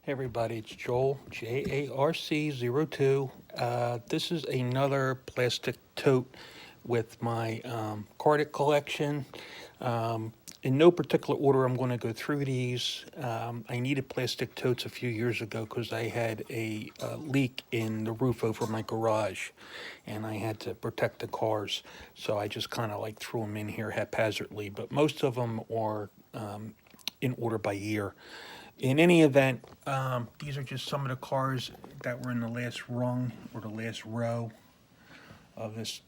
Hey everybody, it's Joel, JARC02. This is another plastic tote with my carded collection. In no particular order, I'm going to go through these. I needed plastic totes a few years ago because I had a leak in the roof over my garage and I had to protect the cars. So I just kind of like threw them in here haphazardly, but most of them are in order by year. In any event, these are just some of the cars that were in the last rung or the last row of this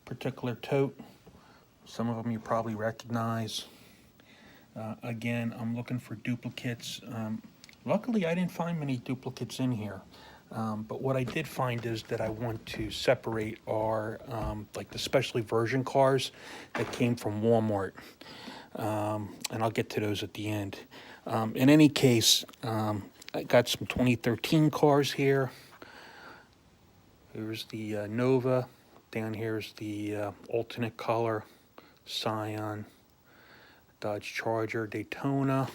particular tote. Some of them you probably recognize. Again, I'm looking for duplicates. Luckily, I didn't find many duplicates in here. But what I did find is that I want to separate our, like the specialty version cars that came from Walmart. And I'll get to those at the end. In any case, I got some 2013 cars here. Here's the Nova. Down here's the alternate color, Scion, Dodge Charger, Daytona.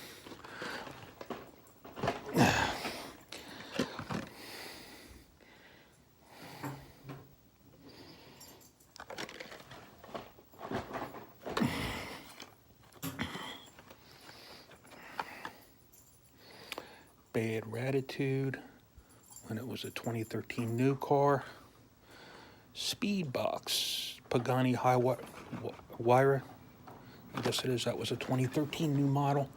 Bad Ratitude, when it was a 2013 new car. Speedbox, Pagani Huayra. I guess it is. That was a 2013 new model.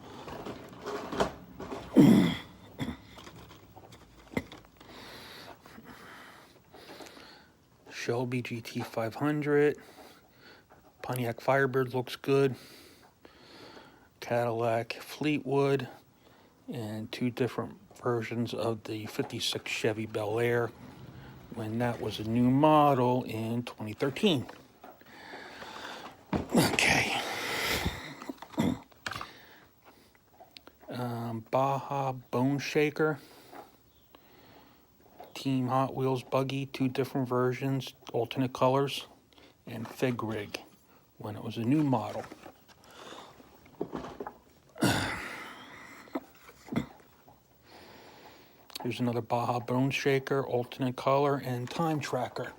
Shelby GT500. Pontiac Firebird looks good. Cadillac Fleetwood. And two different versions of the 56 Chevy Bel Air when that was a new model in 2013. Okay. Baja Bone Shaker. Team Hot Wheels Buggy, two different versions, alternate colors. And Fig Rig when it was a new model. Here's another Baja Bone Shaker, alternate color, and time tracker.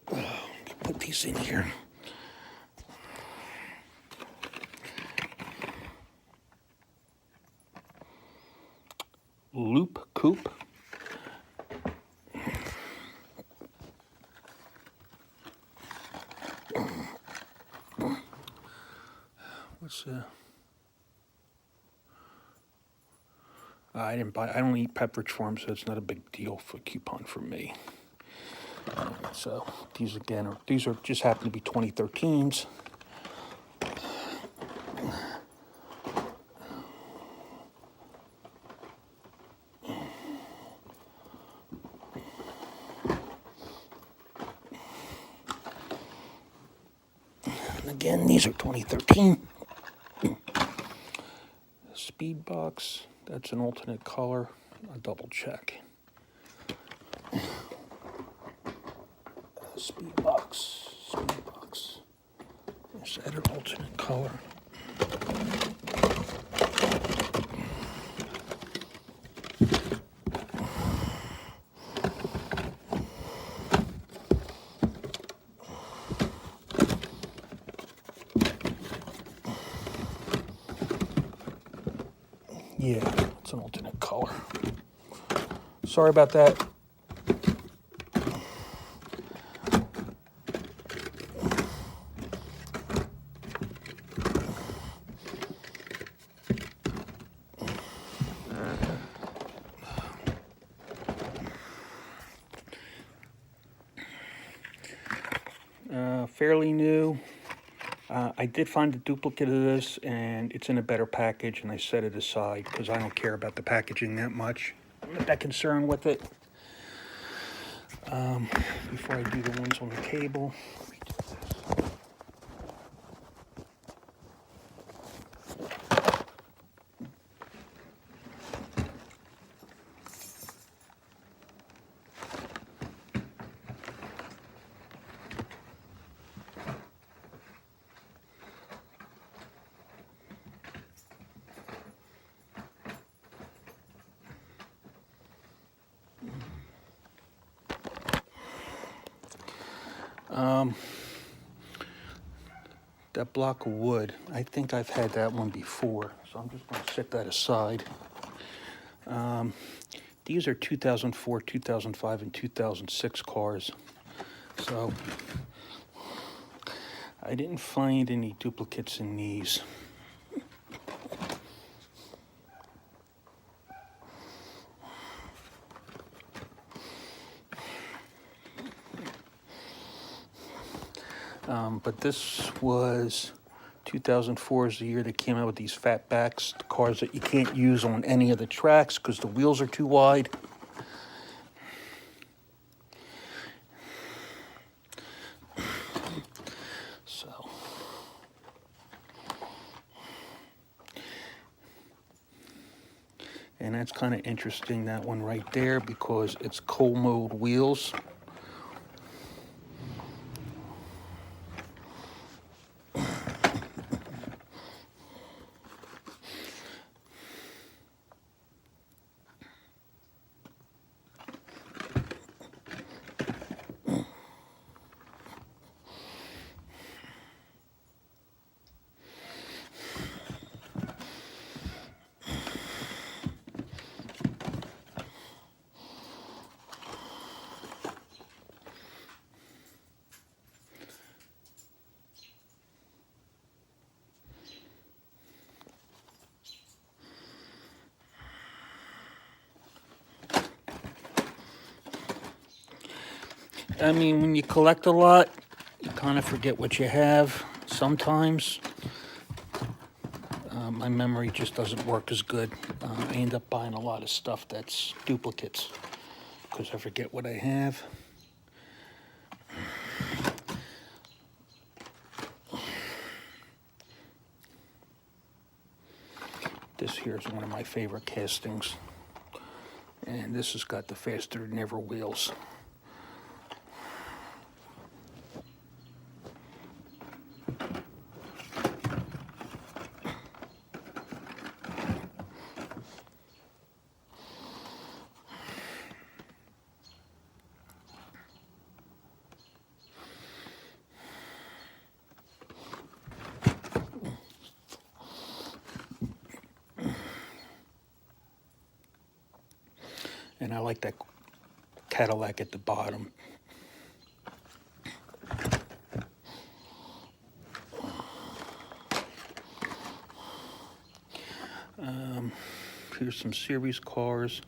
Put these in here. Loop Coupe. What's I don't eat Pepperidge Farm, so it's not a big deal for a coupon for me. So these again these are just happen to be 2013s. And again, these are 2013. Speedbox, that's an alternate color. I'll double check. Speedbox. Is that an alternate color? Yeah, it's an alternate color. Sorry about that. Fairly new. I did find a duplicate of this, and it's in a better package, and I set it aside because I don't care about the packaging that much. I'm not that concerned with it. Before I do the ones on the table, let me do this. That block of wood, I think I've had that one before, so I'm just going to set that aside. These are 2004, 2005, and 2006 cars, so I didn't find any duplicates in these. But this was 2004 is the year they came out with these fatbacks, the cars that you can't use on any of the tracks because the wheels are too wide. So, and that's kind of interesting, that one right there, because it's cold mode wheels. I mean, when you collect a lot, you kind of forget what you have sometimes. My memory just doesn't work as good. I end up buying a lot of stuff that's duplicates because I forget what I have. This here is one of my favorite castings. And this has got the faster than ever wheels. And I like that Cadillac at the bottom. Here's some series cars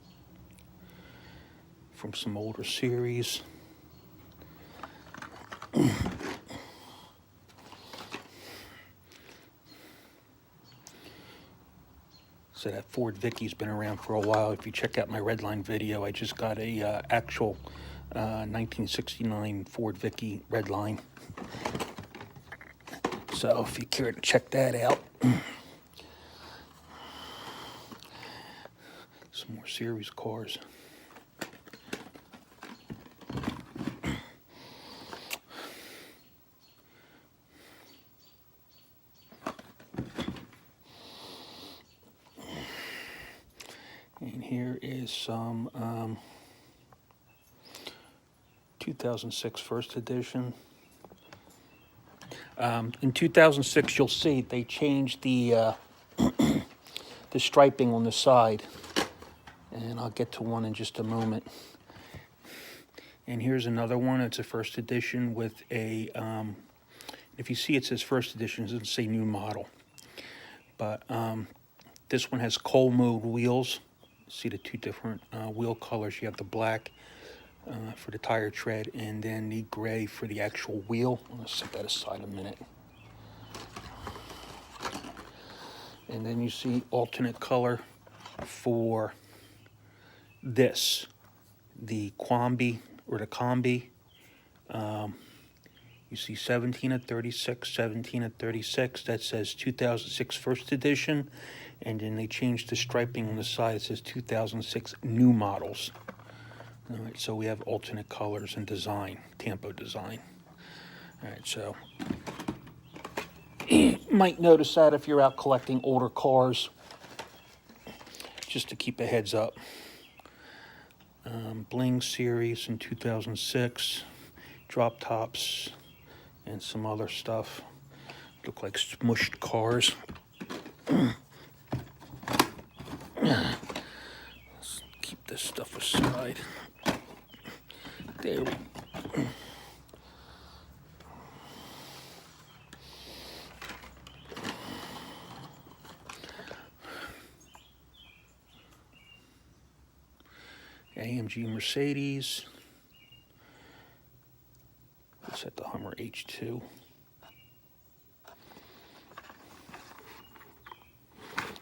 from some older series. So that Ford Vicky's been around for a while. If you check out my Redline video, I just got a actual 1969 Ford Vicky Redline. So if you care to check that out. Some more series cars. And here is some 2006 first edition. In 2006, you'll see they changed the striping on the side. And I'll get to one in just a moment. And here's another one. It's a first edition with a, if you see it says first edition, it doesn't say new model. But this one has cold mode wheels. See the two different wheel colors. You have the black for the tire tread and then the gray for the actual wheel. I'm going to set that aside a minute. And then you see alternate color for this, the Quambi or the Combi. You see 17 at 36, 17 at 36. That says 2006 first edition. And then they changed the striping on the side. It says 2006 new models. All right, so we have alternate colors and design, Tampo design. All right, so you might notice that if you're out collecting older cars, just to keep a heads up. Bling series in 2006, drop tops and some other stuff. Look like smushed cars. Let's keep this stuff aside. There we go. AMG Mercedes. Let's set the Hummer H2.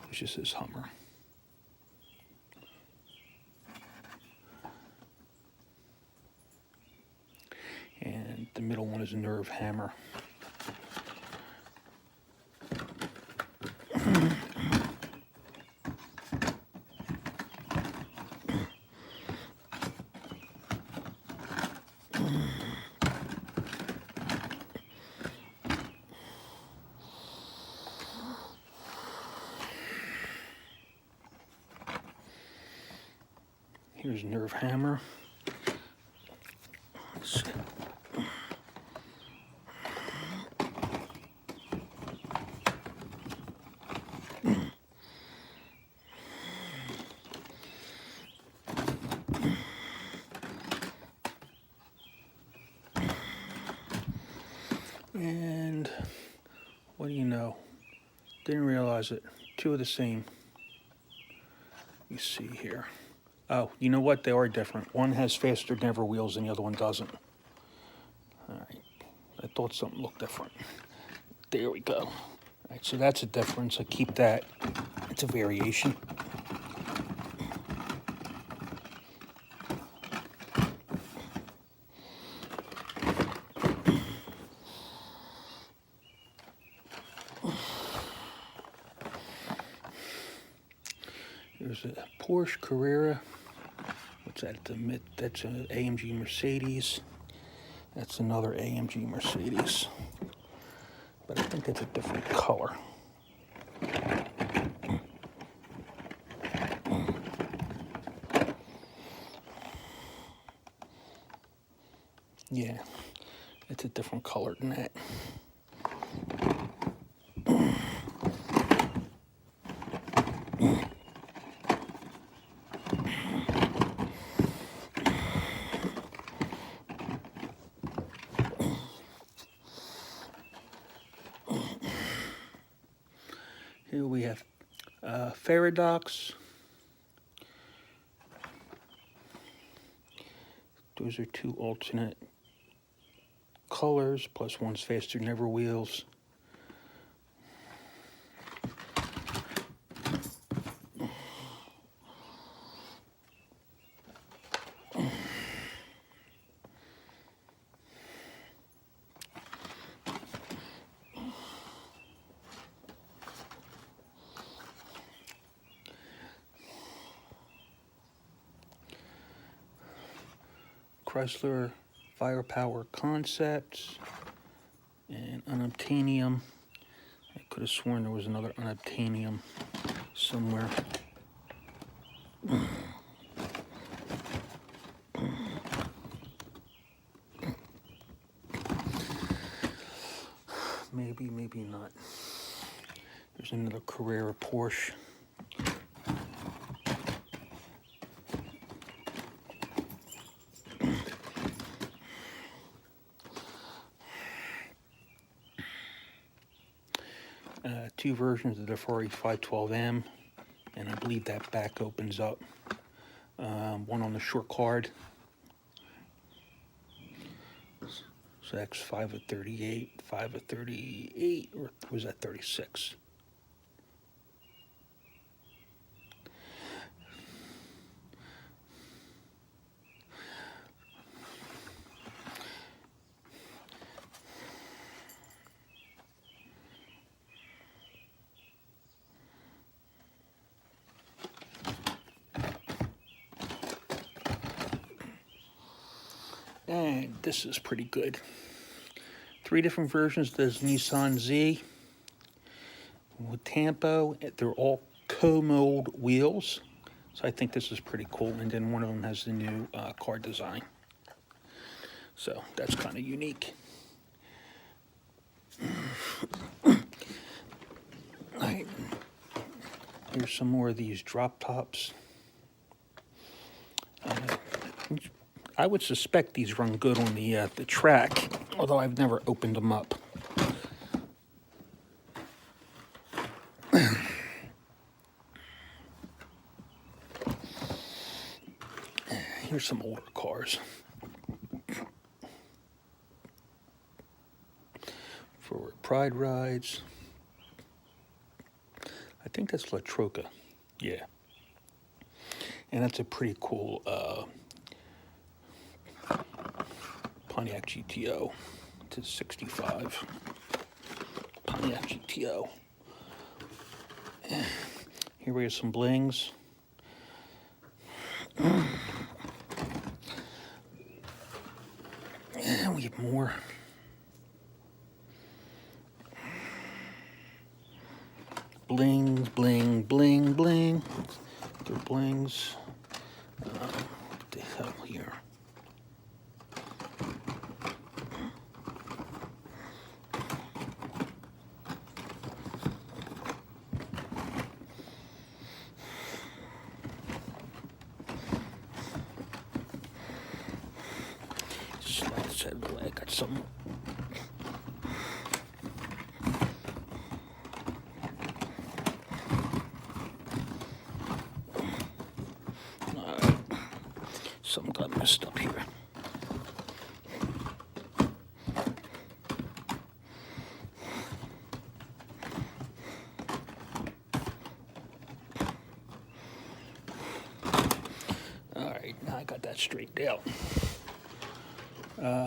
Which is his Hummer. And the middle one is a Nerve Hammer. Here's Nerve Hammer. Let's see. And what do you know? Didn't realize it. Two of the same. You see here. Oh, you know what? They are different. One has faster never wheels and the other one doesn't. All right. I thought something looked different. There we go. All right, so that's a difference. I keep that. It's a variation. There's a Porsche Carrera. What's that? That's an AMG Mercedes. That's another AMG Mercedes. But I think that's a different color. Yeah, it's a different color than that. Here we have Faradox. Those are two alternate colors, plus one's faster never wheels. Chrysler Firepower Concepts and Unobtainium. I could have sworn there was another Unobtainium somewhere. Maybe, maybe not. There's another Carrera Porsche. Two versions of the Ferrari 512M, and I believe that back opens up. One on the short card. So that's 5 of 38, 5 of 38, or was that 36? And this is pretty good. 3 different versions of this Nissan Z with Tampo. They're all co-mold wheels. So I think this is pretty cool. And then one of them has the new car design. So that's kind of unique. All right. Here's some more of these drop tops. I would suspect these run good on the track, although I've never opened them up. Here's some older cars. For Pride Rides. I think that's La Troca. Yeah. And that's a pretty cool Pontiac GTO. It's a 65 Pontiac GTO. Here we have some blings. And we have more. Bling, bling, bling, bling. They're blings. What the hell here? Slide out of the way. I got some. Something got messed up here. All right, now I got that straightened out.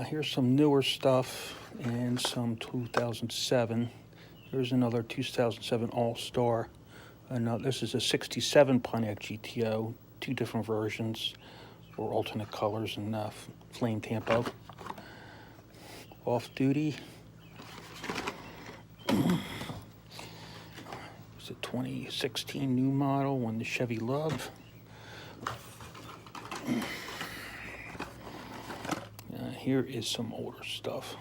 Here's some newer stuff and some 2007. Here's another 2007 All-Star. This is a 67 Pontiac GTO, two different versions, or alternate colors and flame tampo. Off duty. It's a 2016 new model, won the Chevy Love. Here is some older stuff.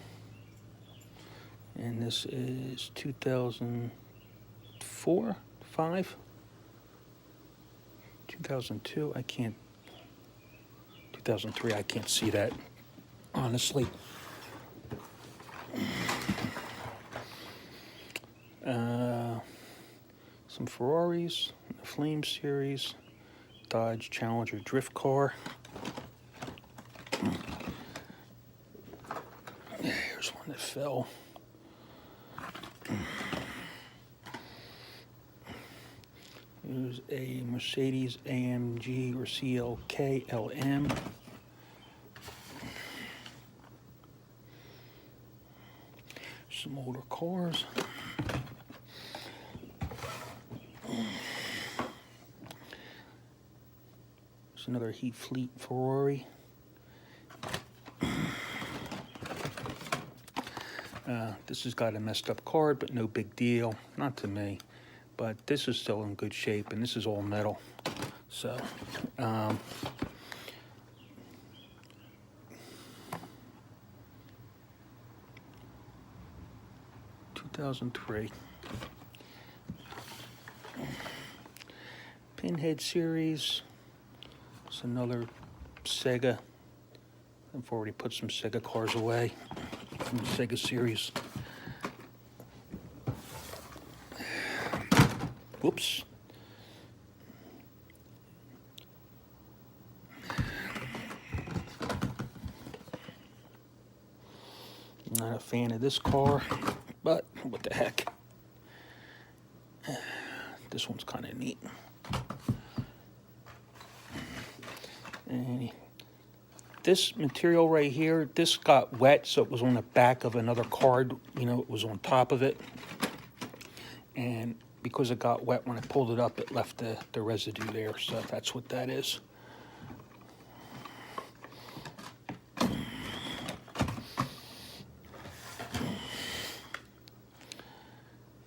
And this is 2004, 5, 2002. I can't. 2003. I can't see that, honestly. Some Ferraris, the Flame Series, Dodge Challenger drift car. Here's one that fell. Here's a Mercedes AMG or CLK LM. Some older cars. There's another Heat Fleet Ferrari. This has got a messed up card, but no big deal. Not to me. But this is still in good shape, and this is all metal. So, 2003. Pinhead Series. It's another Sega. I've already put some Sega cars away from the Sega series. Whoops. Not a fan of this car, but what the heck. This one's kind of neat. And this material right here, this got wet, so it was on the back of another card. You know, it was on top of it. And because it got wet, when I pulled it up, it left the residue there. So that's what that is.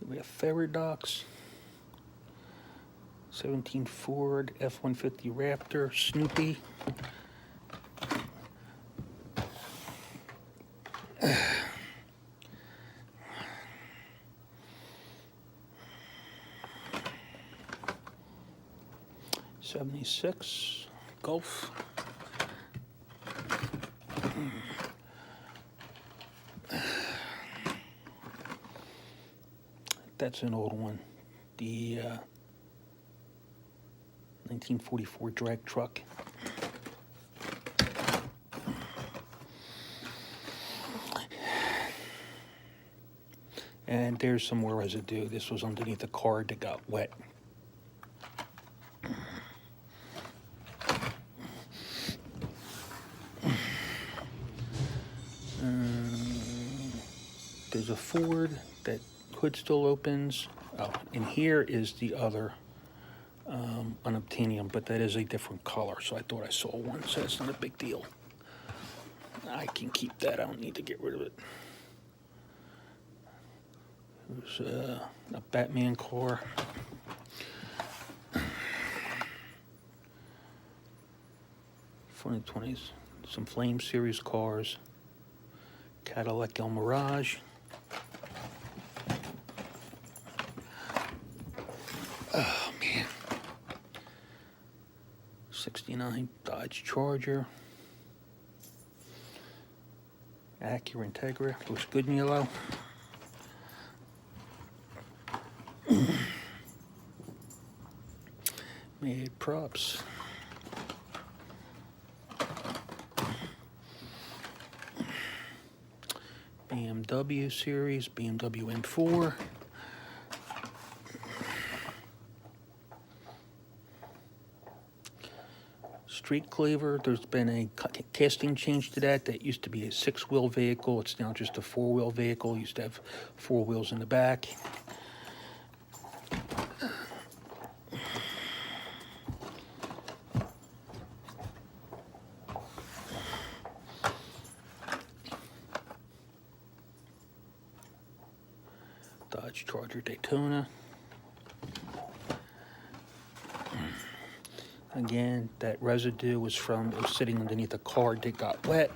We have Faradox, 17 Ford F-150 Raptor, Snoopy. 76 Gulf. That's an old one. The 1944 drag truck. And there's some more residue. This was underneath the card that got wet. There's a Ford that hood still opens. Oh, and here is the other unobtainium, but that is a different color, so I thought I saw one, so that's not a big deal. I can keep that. I don't need to get rid of it. There's a Batman car. '20s, some Flame Series cars. Cadillac El Mirage. Oh man. '69 Dodge Charger. Acura Integra, looks good in yellow. Made props. BMW series, BMW M4. Street Cleaver, there's been a casting change to that. That used to be a 6-wheel vehicle. It's now just a 4-wheel vehicle. It used to have 4 wheels in the back. Dodge Charger Daytona. Again, that residue was from, it was sitting underneath a card that got wet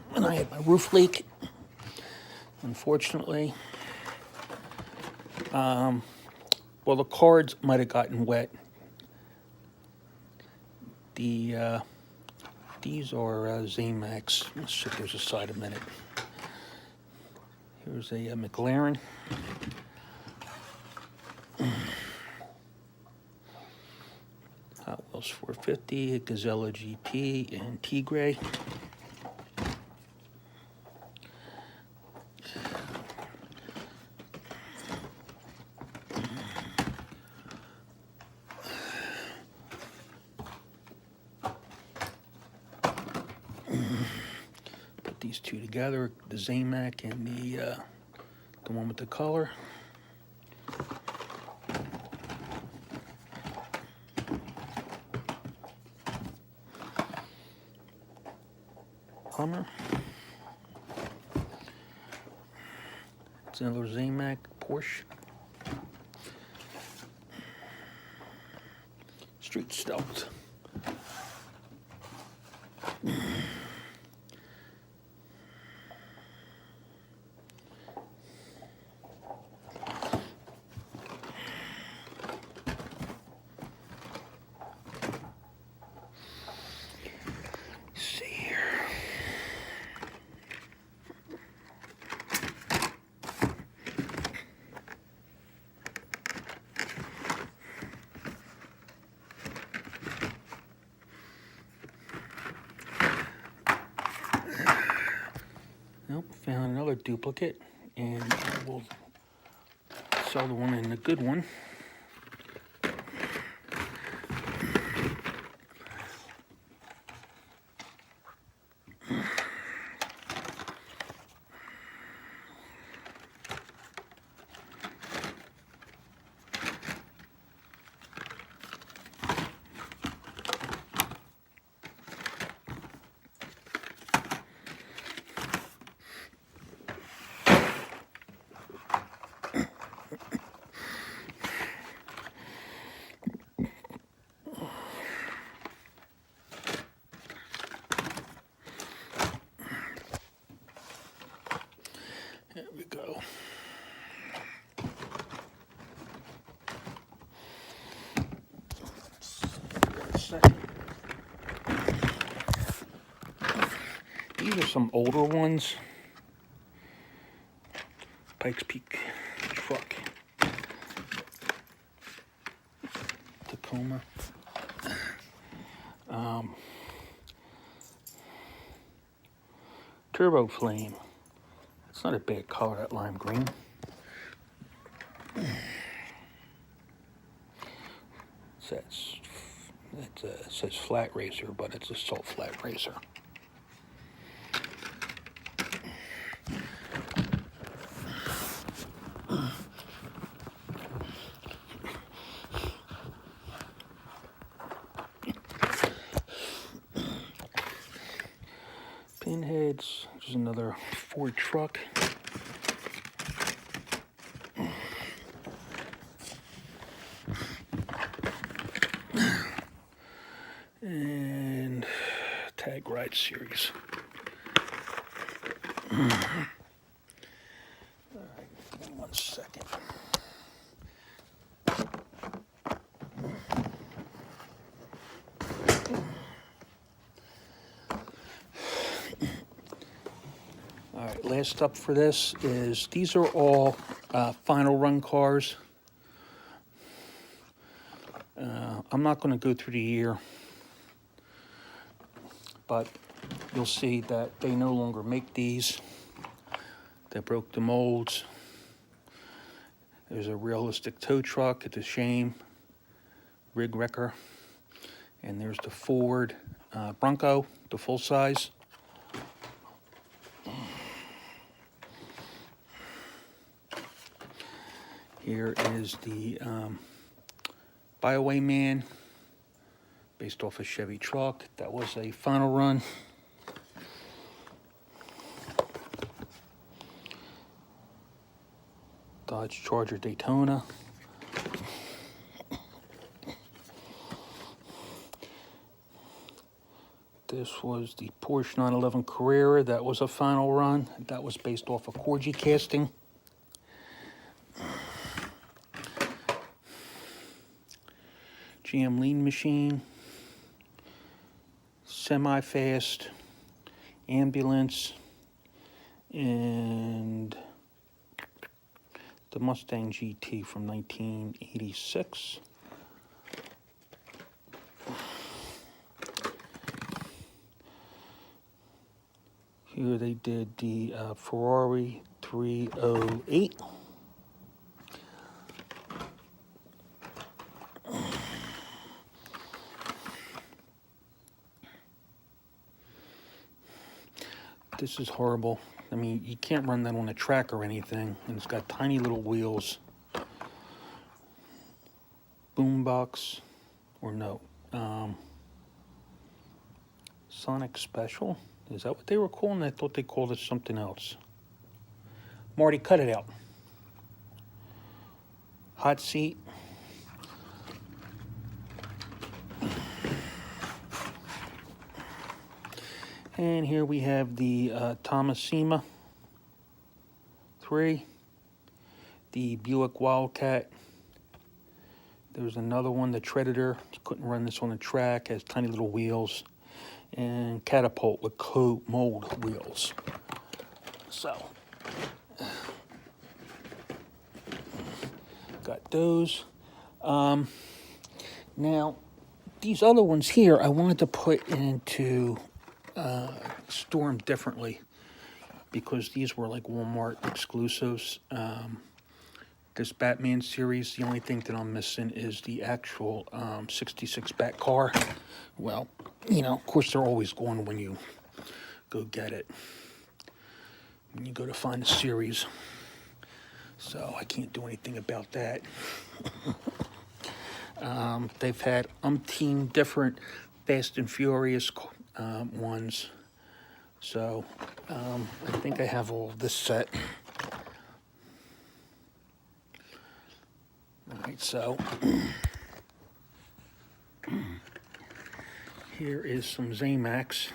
when I had my roof leak, unfortunately. Well, the cards might have gotten wet. These are Zamax. Let's set those aside a minute. Here's a McLaren. Hot Wheels 450, a Gazella GT, and Tigray. Put these two together, the Zamac and the one with the color. Hummer. It's another Zamac Porsche. Street Stealth. Nope, found another duplicate, and we'll sell the one in the good one. second. These are some older ones. Pikes Peak truck. Tacoma. Turbo Flame. It's not a bad color, that lime green. It says flat racer, but it's a salt flat racer. Pinheads, there's another Ford truck. And Tag Ride Series. All right, 1 second. All right, last up for this is, these are all final run cars. I'm not going to go through the year, but you'll see that they no longer make these. They broke the molds. There's a realistic tow truck, it's a shame. Rig wrecker. And there's the Ford Bronco, the full size. Here is the Bioway Man, based off a Chevy truck. That was a final run. Dodge Charger Daytona. This was the Porsche 911 Carrera. That was a final run. That was based off a Corgi casting. GM Lean Machine. Semi-fast. Ambulance. And the Mustang GT from 1986. Here they did the Ferrari 308. This is horrible. I mean, you can't run that on a track or anything, and it's got tiny little wheels. Boombox, or no, Sonic Special. Is that what they were calling? I thought they called it something else. Marty, cut it out. Hot seat. And here we have the Thomasima 3, the Buick Wildcat. There's another one, the Predator. You couldn't run this on the track, has tiny little wheels. And Catapult with mold wheels. So, got those. Now, these other ones here, I wanted to put into store them differently because these were like Walmart exclusives. This Batman series, the only thing that I'm missing is the actual 66 Bat car. Well, you know, of course they're always going when you go get it, when you go to find the series. So I can't do anything about that. They've had umpteen different Fast and Furious ones. So I think I have all of this set. All right, so here is some Zamax.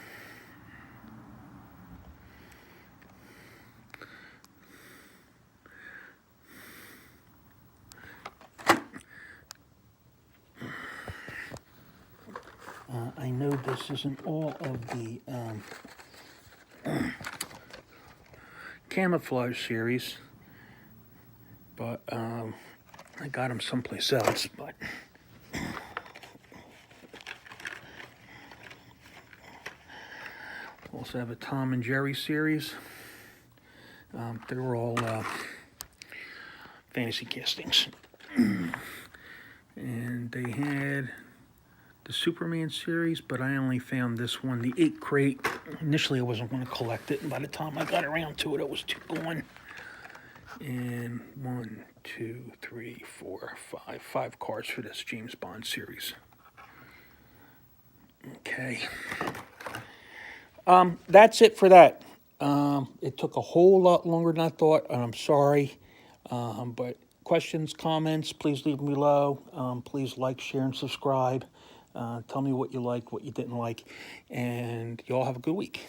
I know this isn't all of the Camouflage series, but I got them someplace else. But also have a Tom and Jerry series. They were all fantasy castings. And they had the Superman series, but I only found this one, the 8 crate. Initially, I wasn't going to collect it, and by the time I got around to it, it was too gone. And 1, 2, 3, 4, 5 cards for this James Bond series. Okay. That's it for that. It took a whole lot longer than I thought, and I'm sorry. But questions, comments, please leave them below. Please like, share, and subscribe. Tell me what you liked, what you didn't like, and you all have a good week.